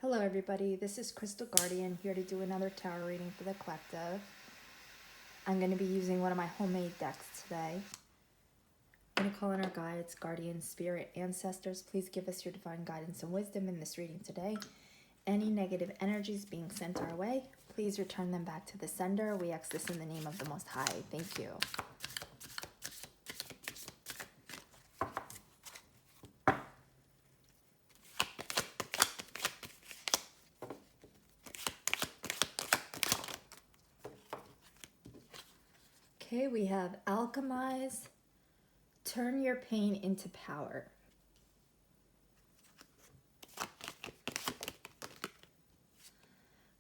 Hello everybody, this is Crystal Guardian here to do another tarot reading for the collective. I'm going to be using one of my homemade decks today. I'm going to call in our guides, guardians, spirit, ancestors. Please give us your divine guidance and wisdom in this reading today. Any negative energies being sent our way, please return them back to the sender. We ask this in the name of the Most High. Thank you. Okay, we have alchemize, turn your pain into power.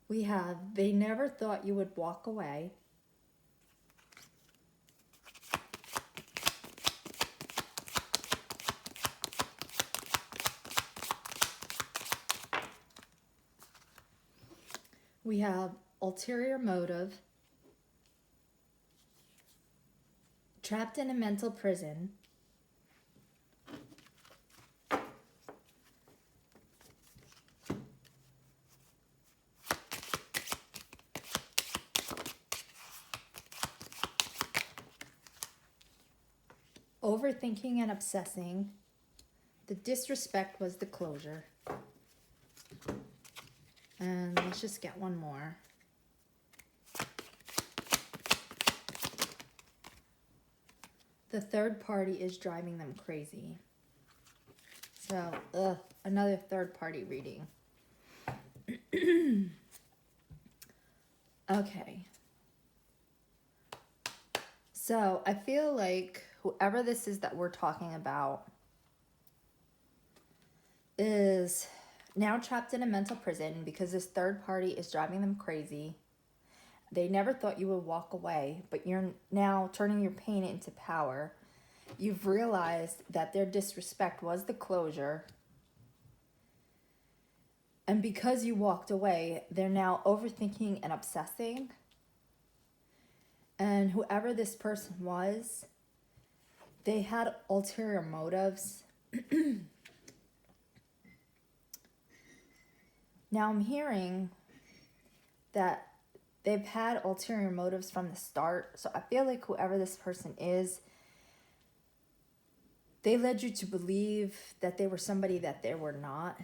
We have, they never thought you would walk away. We have ulterior motive, trapped in a mental prison, overthinking and obsessing. The disrespect was the closure. And let's just get one more. The third party is driving them crazy. So, another third party reading. Okay. So, I feel like whoever this is that we're talking about is now trapped in a mental prison because this third party is driving them crazy. They never thought you would walk away, but you're now turning your pain into power. You've realized that their disrespect was the closure. And because you walked away, they're now overthinking and obsessing. And whoever this person was, they had ulterior motives. Now I'm hearing that they've had ulterior motives from the start. So I feel like whoever this person is, they led you to believe that they were somebody that they were not.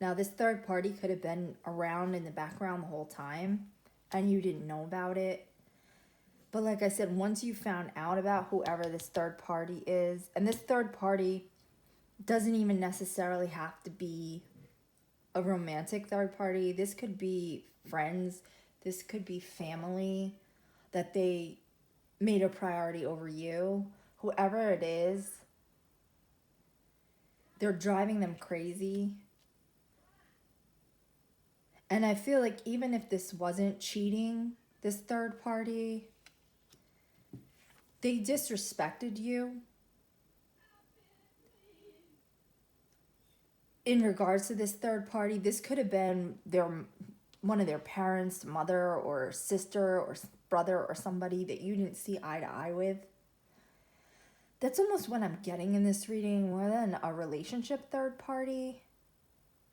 Now this third party could have been around in the background the whole time and you didn't know about it. But like I said, once you found out about whoever this third party is, and this third party doesn't even necessarily have to be a romantic third party. This could be friends. This could be family that they made a priority over you. Whoever it is, they're driving them crazy. And I feel like even if this wasn't cheating, this third party, they disrespected you. In regards to this third party, this could have been one of their parents, mother or sister or brother or somebody that you didn't see eye to eye with. That's almost what I'm getting in this reading, more than a relationship third party,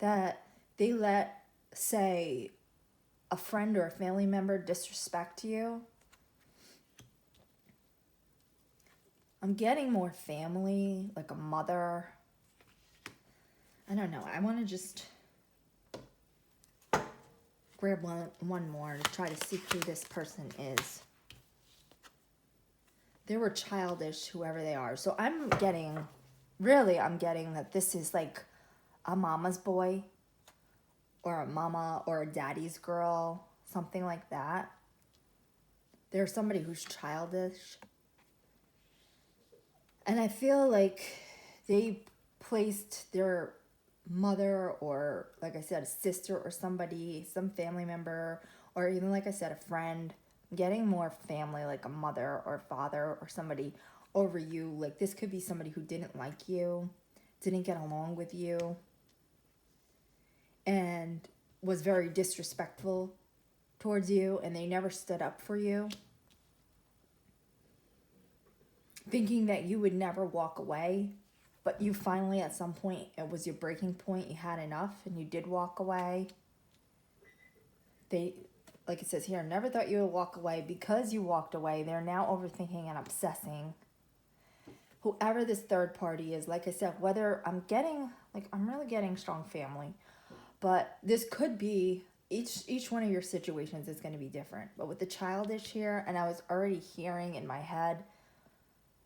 that they let, say, a friend or a family member disrespect you. I'm getting more family, like a mother. I don't know. I want to just grab one more to try to see who this person is. They were childish, whoever they are. So I'm getting that this is like a mama's boy or a mama or a daddy's girl, something like that. They're somebody who's childish. And I feel like they placed their mother or, like I said, a sister or somebody, some family member, or even, like I said, a friend, getting more family, like a mother or father or somebody over you. Like this could be somebody who didn't like you, didn't get along with you, and was very disrespectful towards you, and they never stood up for you, thinking that you would never walk away. but you finally at some point, it was your breaking point, you had enough and you did walk away. They, like it says here, never thought you would walk away. Because you walked away, they're now overthinking and obsessing. Whoever this third party is, like I said, whether I'm really getting strong family, but this could be, each one of your situations is going to be different. But with the Childish here, and I was already hearing in my head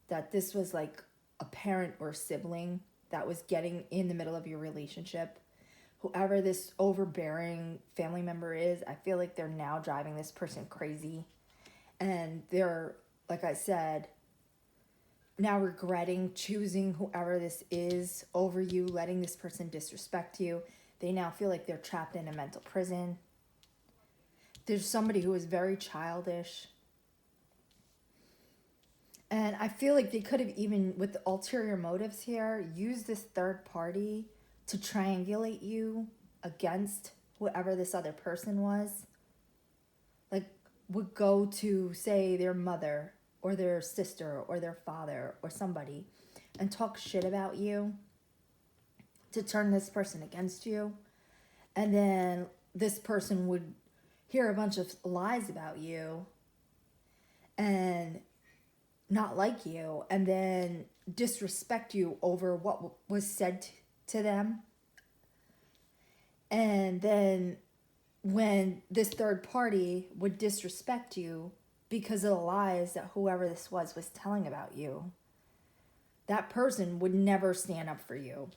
that this was like a parent or sibling that was getting in the middle of your relationship. Whoever this overbearing family member is, I feel like they're now driving this person crazy. And they're, like I said, now regretting choosing whoever this is over you, letting this person disrespect you. They now feel like they're trapped in a mental prison. There's somebody who is very childish. And I feel like they could have even, with the ulterior motives here, used this third party to triangulate you against whoever this other person was. Like, would go to, say, their mother or their sister or their father or somebody and talk shit about you to turn this person against you. And then this person would hear a bunch of lies about you and not like you, and then disrespect you over what was said to them. And then when this third party would disrespect you because of the lies that whoever this was telling about you, that person would never stand up for you.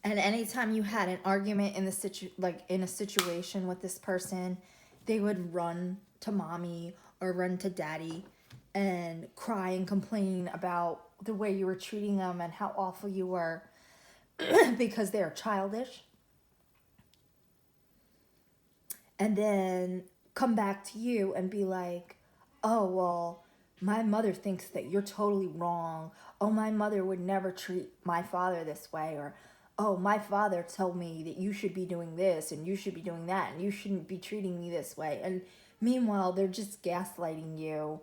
And anytime you had an argument in in a situation with this person, they would run to mommy or run to daddy and cry and complain about the way you were treating them and how awful you were because they're childish. And then come back to you and be like, oh, well, my mother thinks that you're totally wrong. Oh, my mother would never treat my father this way. Or, oh, my father told me that you should be doing this and you should be doing that and you shouldn't be treating me this way. And meanwhile, they're just gaslighting you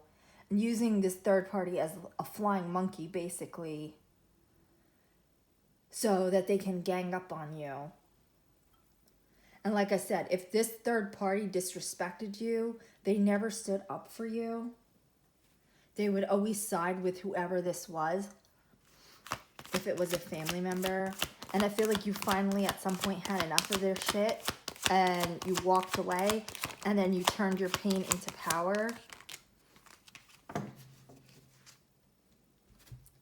and using this third party as a flying monkey, basically, so that they can gang up on you. And like I said, if this third party disrespected you, they never stood up for you. They would always side with whoever this was, if it was a family member. And I feel like you finally at some point had enough of their shit and you walked away and then you turned your pain into power.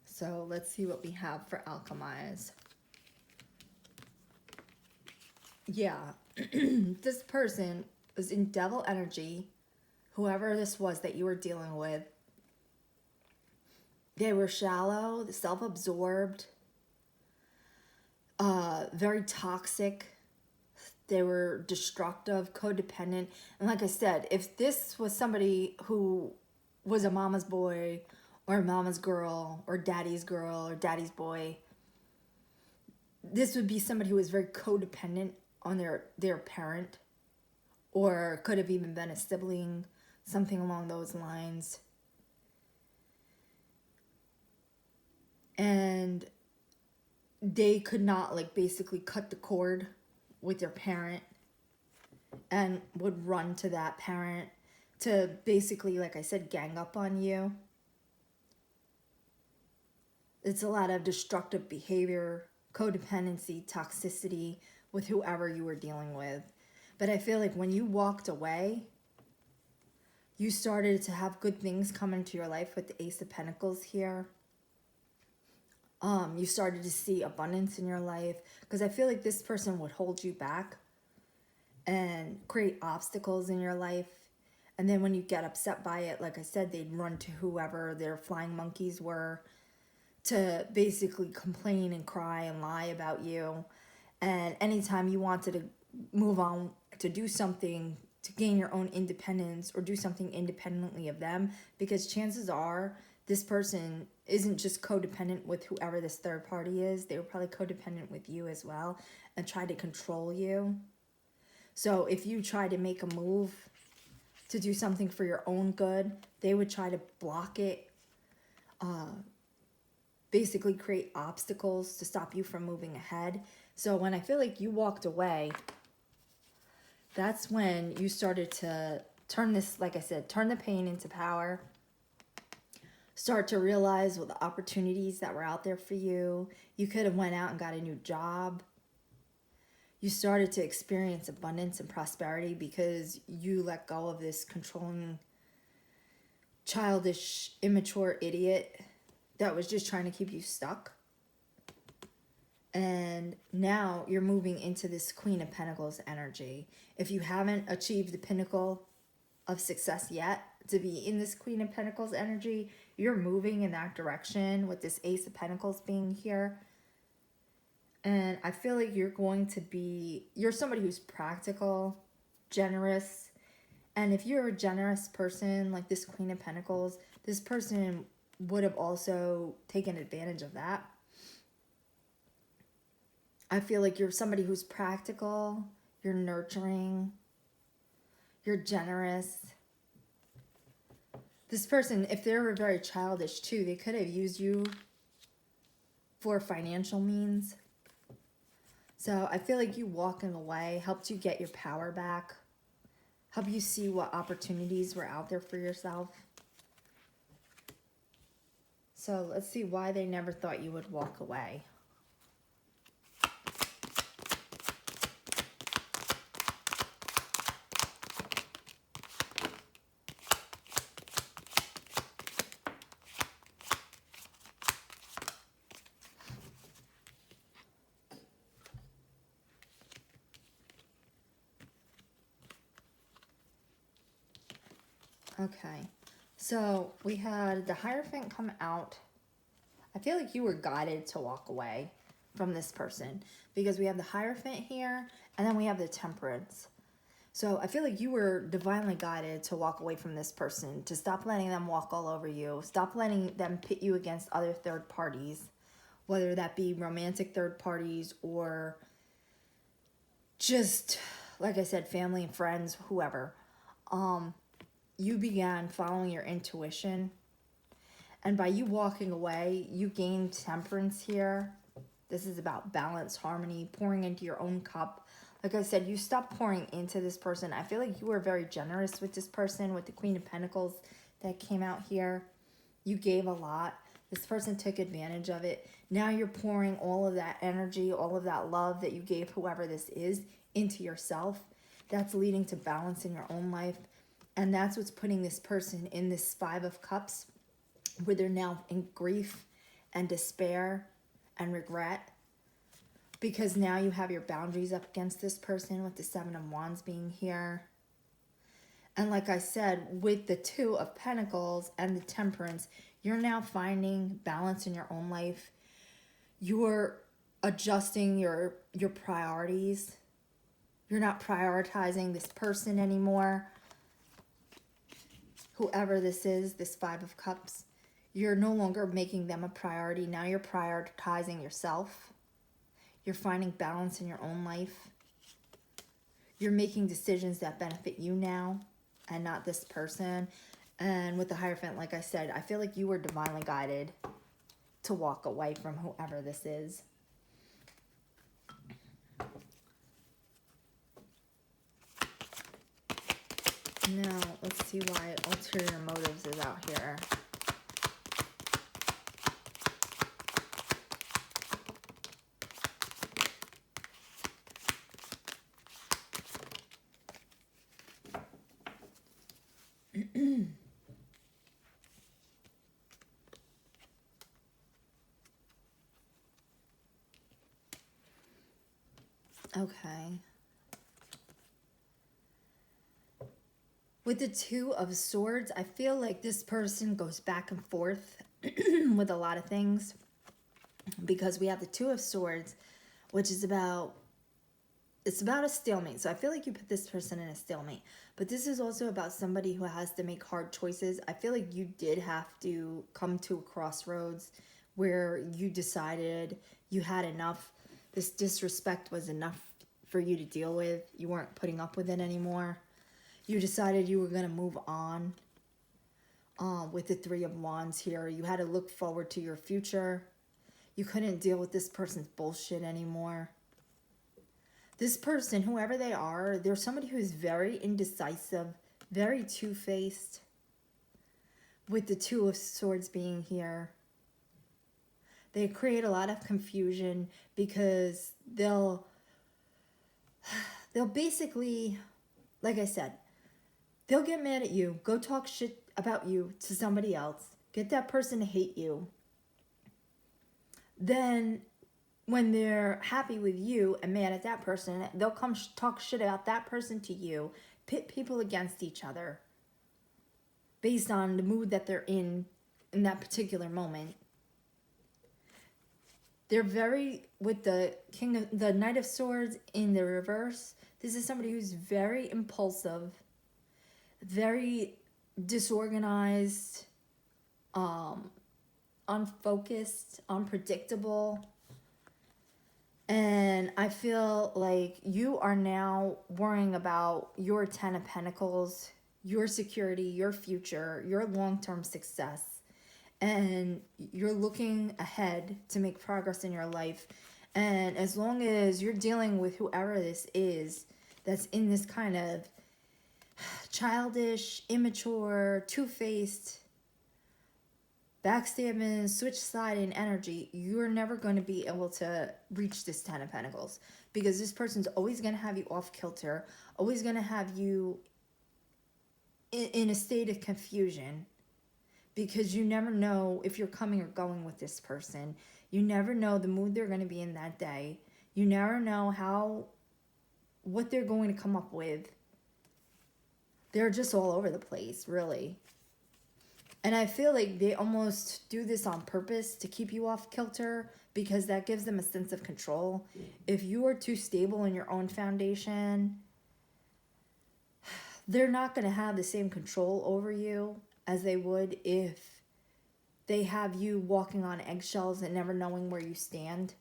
So let's see what we have for alchemize. Yeah, this person was in devil energy, whoever this was that you were dealing with. They were shallow, self-absorbed, very toxic. They were destructive, codependent. And like I said, if this was somebody who was a mama's boy or a mama's girl or daddy's boy, this would be somebody who was very codependent on their parent, or could have even been a sibling, something along those lines. And they could not basically cut the cord with their parent and would run to that parent to basically, like I said, gang up on you. It's a lot of destructive behavior, codependency, toxicity with whoever you were dealing with. But I feel like when you walked away, you started to have good things come into your life with the Ace of Pentacles here. You started to see abundance in your life, because I feel like this person would hold you back and create obstacles in your life. And then when you get upset by it, like I said, they'd run to whoever their flying monkeys were to basically complain and cry and lie about you. And anytime you wanted to move on to do something to gain your own independence or do something independently of them, because chances are this person isn't just codependent with whoever this third party is. They were probably codependent with you as well and tried to control you. So if you try to make a move to do something for your own good, they would try to block it, basically create obstacles to stop you from moving ahead. So when I feel like you walked away, that's when you started to turn this, like I said, turn the pain into power. Start to realize what the opportunities that were out there for you. You could have went out and got a new job. You started to experience abundance and prosperity because you let go of this controlling, childish, immature idiot that was just trying to keep you stuck. And now you're moving into this Queen of Pentacles energy. If you haven't achieved the pinnacle of success yet, to be in this Queen of Pentacles energy, you're moving in that direction with this Ace of Pentacles being here. And I feel like you're somebody who's practical, generous. And if you're a generous person, like this Queen of Pentacles, this person would have also taken advantage of that. I feel like you're somebody who's practical, you're nurturing, you're generous. This person, if they were very childish too, they could have used you for financial means. So I feel like you walking away helped you get your power back, help you see what opportunities were out there for yourself. So let's see why they never thought you would walk away. Okay, so we had the Hierophant come out. I feel like you were guided to walk away from this person because we have the Hierophant here and then we have the Temperance. So I feel like you were divinely guided to walk away from this person, to stop letting them walk all over you, stop letting them pit you against other third parties, whether that be romantic third parties or just, like I said, family and friends, whoever. You began following your intuition. And by you walking away, you gained temperance here. This is about balance, harmony, pouring into your own cup. Like I said, you stopped pouring into this person. I feel like you were very generous with this person, with the Queen of Pentacles that came out here. You gave a lot. This person took advantage of it. Now you're pouring all of that energy, all of that love that you gave whoever this is into yourself. That's leading to balance in your own life. And that's what's putting this person in this Five of Cups, where they're now in grief and despair and regret. Because now you have your boundaries up against this person with the Seven of Wands being here. And like I said, with the Two of Pentacles and the Temperance, you're now finding balance in your own life. You're adjusting your priorities. You're not prioritizing this person anymore. Whoever this is, this Five of Cups, you're no longer making them a priority. Now you're prioritizing yourself. You're finding balance in your own life. You're making decisions that benefit you now and not this person. And with the Hierophant, like I said, I feel like you were divinely guided to walk away from whoever this is. Now, let's see why ulterior motives is out here. Okay. With the Two of Swords, I feel like this person goes back and forth with a lot of things. Because we have the Two of Swords, which is about, it's about a stalemate. So I feel like you put this person in a stalemate. But this is also about somebody who has to make hard choices. I feel like you did have to come to a crossroads where you decided you had enough. This disrespect was enough for you to deal with. You weren't putting up with it anymore. You decided you were going to move on. With the Three of Wands here, you had to look forward to your future. You couldn't deal with this person's bullshit anymore. This person, whoever they are, they're somebody who's very indecisive, very two-faced, with the Two of Swords being here. They create a lot of confusion because they'll basically, like I said, they'll get mad at you, go talk shit about you to somebody else, get that person to hate you. Then when they're happy with you and mad at that person, they'll come talk shit about that person to you, pit people against each other based on the mood that they're in that particular moment. They're very, with the Knight of Swords in the reverse, this is somebody who's very impulsive, very disorganized, unfocused, unpredictable. And I feel like you are now worrying about your 10 of Pentacles, your security, your future, your long-term success. And you're looking ahead to make progress in your life. And as long as you're dealing with whoever this is that's in this kind of childish, immature, two-faced, backstabbing, switch-siding energy, you're never going to be able to reach this 10 of Pentacles. Because this person's always going to have you off kilter, always going to have you in a state of confusion. Because you never know if you're coming or going with this person. You never know the mood they're going to be in that day. You never know what they're going to come up with. They're just all over the place, really. And I feel like they almost do this on purpose to keep you off kilter, because that gives them a sense of control. If you are too stable in your own foundation, they're not going to have the same control over you as they would if they have you walking on eggshells and never knowing where you stand.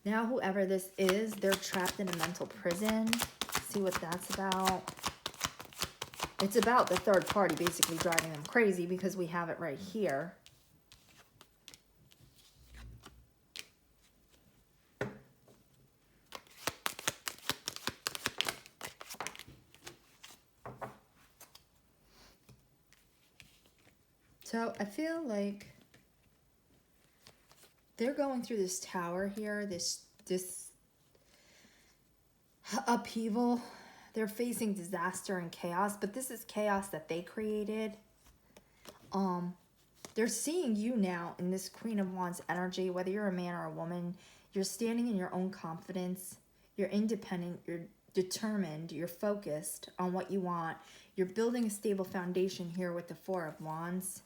Now, whoever this is, they're trapped in a mental prison. Let's see what that's about. It's about the third party basically driving them crazy, because we have it right here. So I feel like they're going through this tower here, this upheaval. They're facing disaster and chaos, but this is chaos that they created. They're seeing you now in this Queen of Wands energy, whether you're a man or a woman. You're standing in your own confidence. You're independent. You're determined. You're focused on what you want. You're building a stable foundation here with the Four of Wands.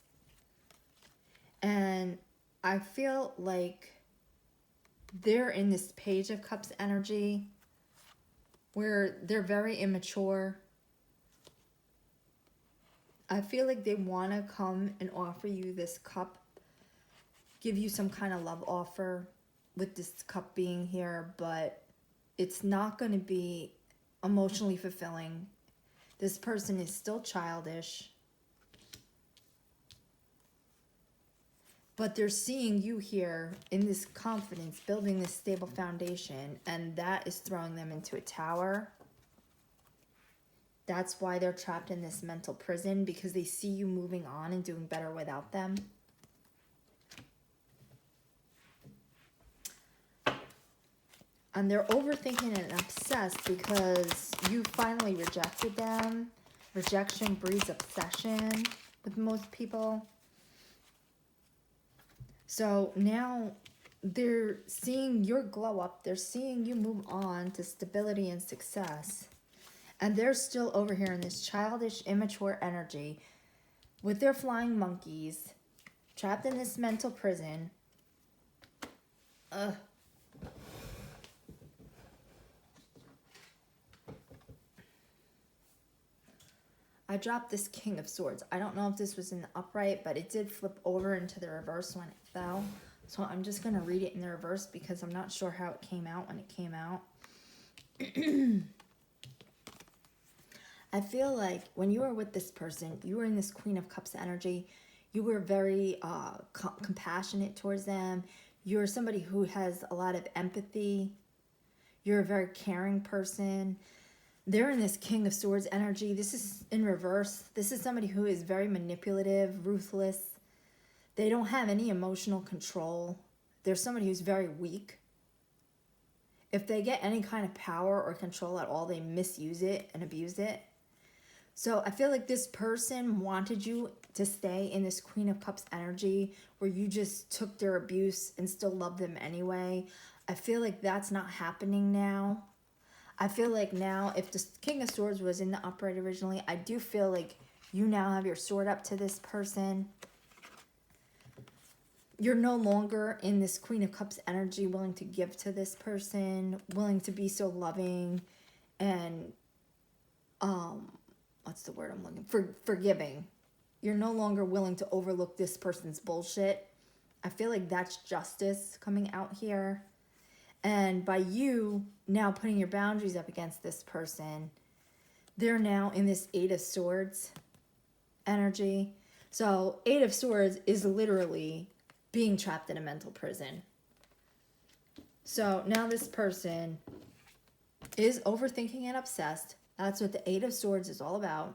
And I feel like they're in this Page of Cups energy where they're very immature. I feel like they want to come and offer you this cup, give you some kind of love offer with this cup being here, but it's not going to be emotionally fulfilling. This person is still childish. But they're seeing you here in this confidence, building this stable foundation, and that is throwing them into a tower. That's why they're trapped in this mental prison, because they see you moving on and doing better without them. And they're overthinking and obsessed because you finally rejected them. Rejection breeds obsession with most people. So now they're seeing your glow up. They're seeing you move on to stability and success. And they're still over here in this childish, immature energy with their flying monkeys, trapped in this mental prison. Ugh. I dropped this King of Swords. I don't know if this was in the upright, but it did flip over into the reverse when it fell. So I'm just going to read it in the reverse because I'm not sure how it came out when it came out. I feel like when you were with this person, you were in this Queen of Cups energy. You were very compassionate towards them. You're somebody who has a lot of empathy. You're a very caring person. They're in this King of Swords energy. This is in reverse. This is somebody who is very manipulative, ruthless. They don't have any emotional control. They're somebody who's very weak. If they get any kind of power or control at all, they misuse it and abuse it. So I feel like this person wanted you to stay in this Queen of Cups energy where you just took their abuse and still love them anyway. I feel like that's not happening now. I feel like now, if the King of Swords was in the upright originally, I do feel like you now have your sword up to this person. You're no longer in this Queen of Cups energy willing to give to this person, willing to be so loving and, what's the word I'm looking for? Forgiving. You're no longer willing to overlook this person's bullshit. I feel like that's justice coming out here. And by you now putting your boundaries up against this person, they're now in this Eight of Swords energy. So Eight of Swords is literally being trapped in a mental prison. So now this person is overthinking and obsessed. That's what the Eight of Swords is all about.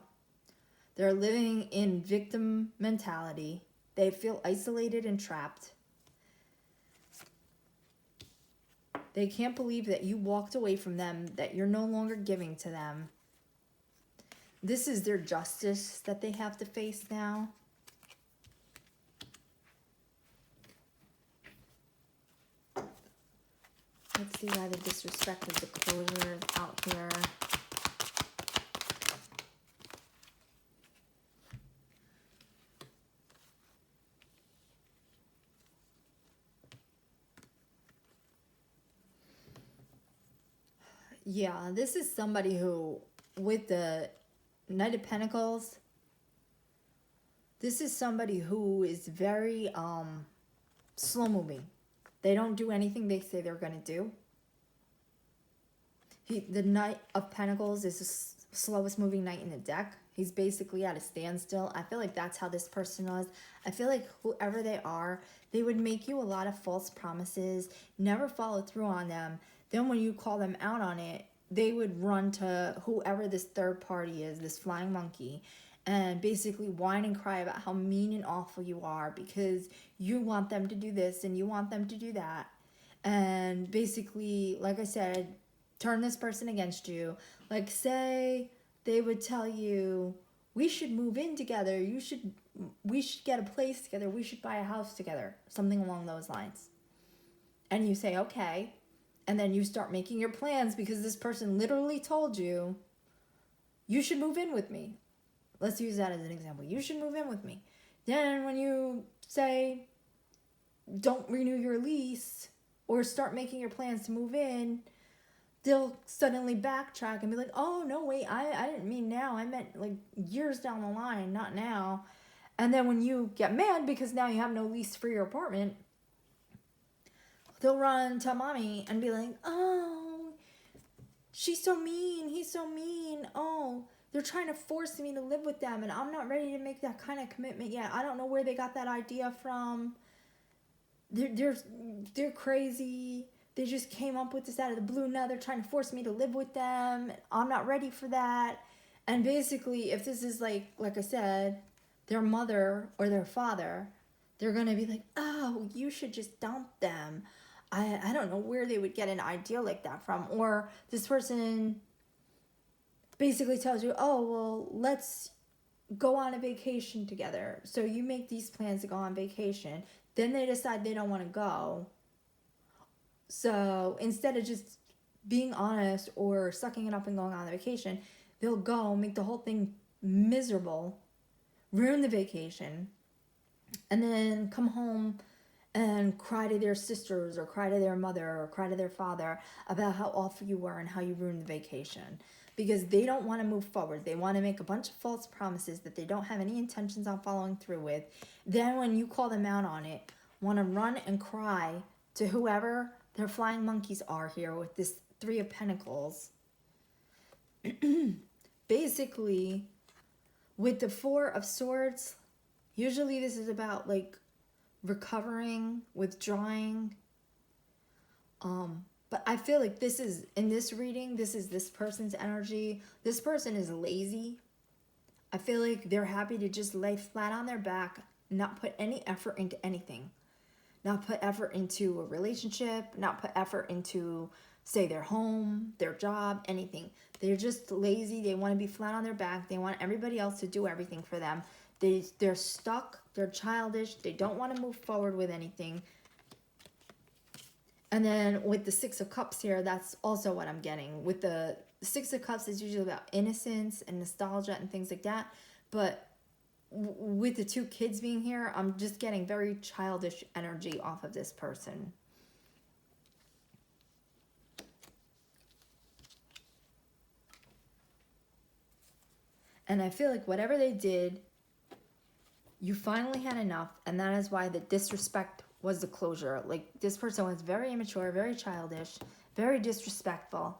They're living in victim mentality. They feel isolated and trapped. They can't believe that you walked away from them, that you're no longer giving to them. This is their justice that they have to face now. Let's see why the disrespect of the closure is out here. Yeah, this is somebody who, with the Knight of Pentacles, this is somebody who is very slow moving. They don't do anything they say they're going to do. The Knight of Pentacles is the slowest moving knight in the deck. He's basically at a standstill. I feel like that's how this person was. I feel like whoever they are, they would make you a lot of false promises, never follow through on them. Then when you call them out on it, they would run to whoever this third party is, this flying monkey, and basically whine and cry about how mean and awful you are because you want them to do this and you want them to do that. And basically, like I said, turn this person against you. Like, say they would tell you, we should move in together. We should get a place together. We should buy a house together. Something along those lines. And you say, okay. And then you start making your plans because this person literally told you, you should move in with me. Let's use that as an example. You should move in with me. Then when you say, don't renew your lease or start making your plans to move in, they'll suddenly backtrack and be like, oh, no, wait, I didn't mean now. I meant like years down the line, not now. And then when you get mad because now you have no lease for your apartment, they'll run to mommy and be like, oh, she's so mean. He's so mean. Oh, they're trying to force me to live with them and I'm not ready to make that kind of commitment yet. I don't know where they got that idea from. They're crazy. They just came up with this out of the blue. Now they're trying to force me to live with them. I'm not ready for that. And basically, if this is like I said, their mother or their father, they're going to be like, oh, you should just dump them. I don't know where they would get an idea like that from. Or this person basically tells you, oh, well, let's go on a vacation together. So you make these plans to go on vacation. Then they decide they don't want to go. So instead of just being honest or sucking it up and going on the vacation, they'll go make the whole thing miserable, ruin the vacation, and then come home and cry to their sisters or cry to their mother or cry to their father about how awful you were and how you ruined the vacation. Because they don't want to move forward. They want to make a bunch of false promises that they don't have any intentions on following through with. Then when you call them out on it, want to run and cry to whoever their flying monkeys are here with this Three of Pentacles. basically, with the Four of Swords, usually this is about like recovering, withdrawing. But I feel like this is, in this reading, this is this person's energy. This person is lazy. I feel like they're happy to just lay flat on their back, not put any effort into anything. Not put effort into a relationship, not put effort into, say, their home, their job, anything. They're just lazy. They want to be flat on their back. They want everybody else to do everything for them. They're stuck. They're childish. They don't want to move forward with anything. And then with the Six of Cups here, that's also what I'm getting. With the Six of Cups, is usually about innocence and nostalgia and things like that. But with the two kids being here, I'm just getting very childish energy off of this person. And I feel like whatever they did, you finally had enough, and that is why the disrespect was the closure. Like, this person was very immature, very childish, very disrespectful.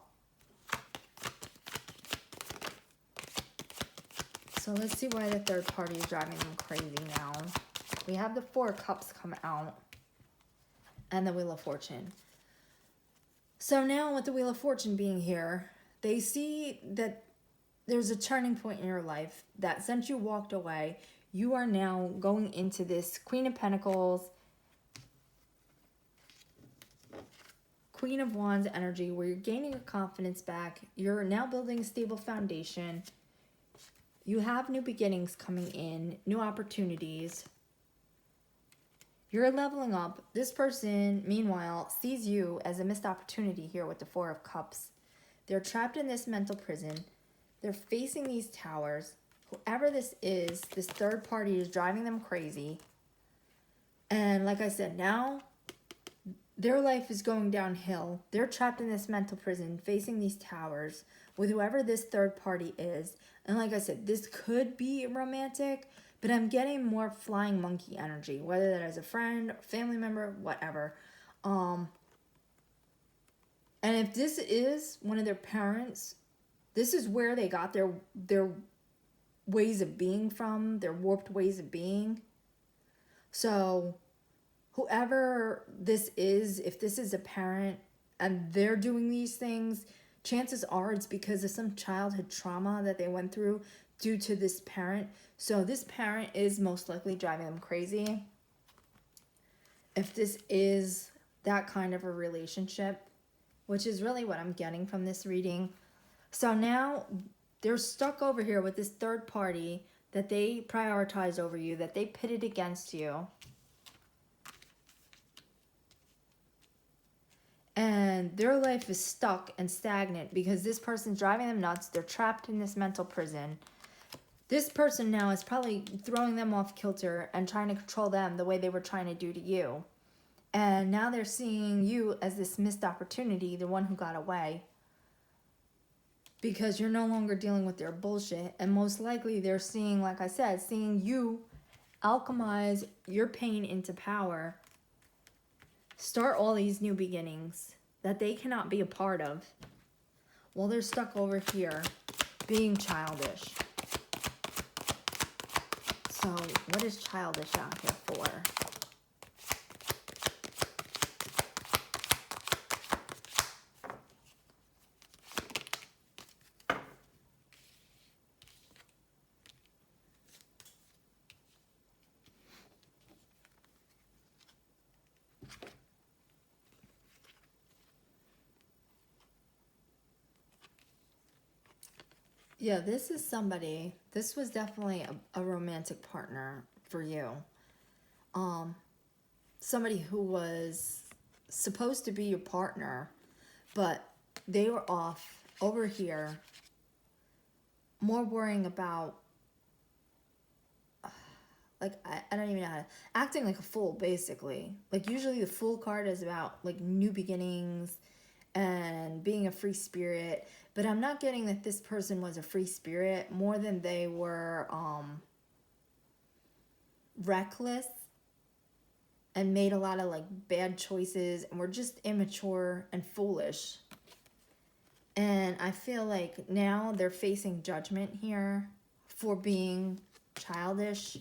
So let's see why the third party is driving them crazy now. We have the Four of Cups come out and the Wheel of Fortune. So now with the Wheel of Fortune being here, they see that there's a turning point in your life, that since you walked away, you are now going into this Queen of Pentacles, Queen of Wands energy, where you're gaining your confidence back. You're now building a stable foundation. You have new beginnings coming in, new opportunities. You're leveling up. This person, meanwhile, sees you as a missed opportunity here with the Four of Cups. They're trapped in this mental prison. They're facing these towers. Whoever this is, this third party is driving them crazy. And like I said, now their life is going downhill. They're trapped in this mental prison, facing these towers with whoever this third party is. And like I said, this could be romantic, but I'm getting more flying monkey energy, whether that is a friend, family member, whatever. And if this is one of their parents, this is where they got their ways of being from, their warped ways of being. So whoever this is, if this is a parent and they're doing these things, chances are it's because of some childhood trauma that they went through due to this parent. So this parent is most likely driving them crazy. If this is that kind of a relationship, which is really what I'm getting from this reading. So now they're stuck over here with this third party that they prioritized over you, that they pitted against you. And their life is stuck and stagnant because this person's driving them nuts. They're trapped in this mental prison. This person now is probably throwing them off kilter and trying to control them the way they were trying to do to you. And now they're seeing you as this missed opportunity, the one who got away. Because you're no longer dealing with their bullshit. And most likely they're seeing, like I said, seeing you alchemize your pain into power. Start all these new beginnings that they cannot be a part of. Well, they're stuck over here being childish. So what is childish out here for? Yeah, this is somebody, this was definitely a romantic partner for you. Somebody who was supposed to be your partner, but they were off over here, more worrying about, like, I don't even know how to, acting like a fool, basically. Like, usually the Fool card is about, like, new beginnings and being a free spirit. But I'm not getting that this person was a free spirit more than they were reckless and made a lot of like bad choices and were just immature and foolish. And I feel like now they're facing judgment here for being childish,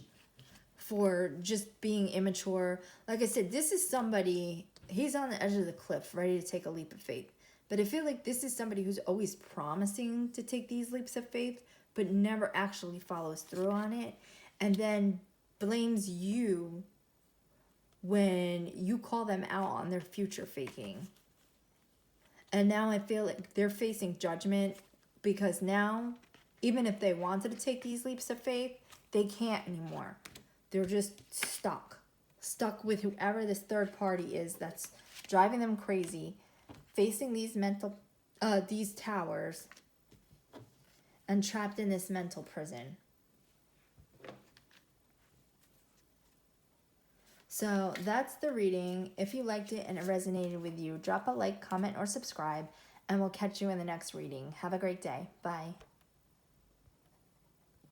for just being immature. Like I said, this is somebody, he's on the edge of the cliff, ready to take a leap of faith. But I feel like this is somebody who's always promising to take these leaps of faith, but never actually follows through on it. And then blames you when you call them out on their future faking. And now I feel like they're facing judgment because now, even if they wanted to take these leaps of faith, they can't anymore. They're just stuck with whoever this third party is that's driving them crazy, facing these towers, and trapped in this mental prison. So that's the reading. If you liked it and it resonated with you, drop a like, comment, or subscribe, and we'll catch you in the next reading. Have a great day. Bye.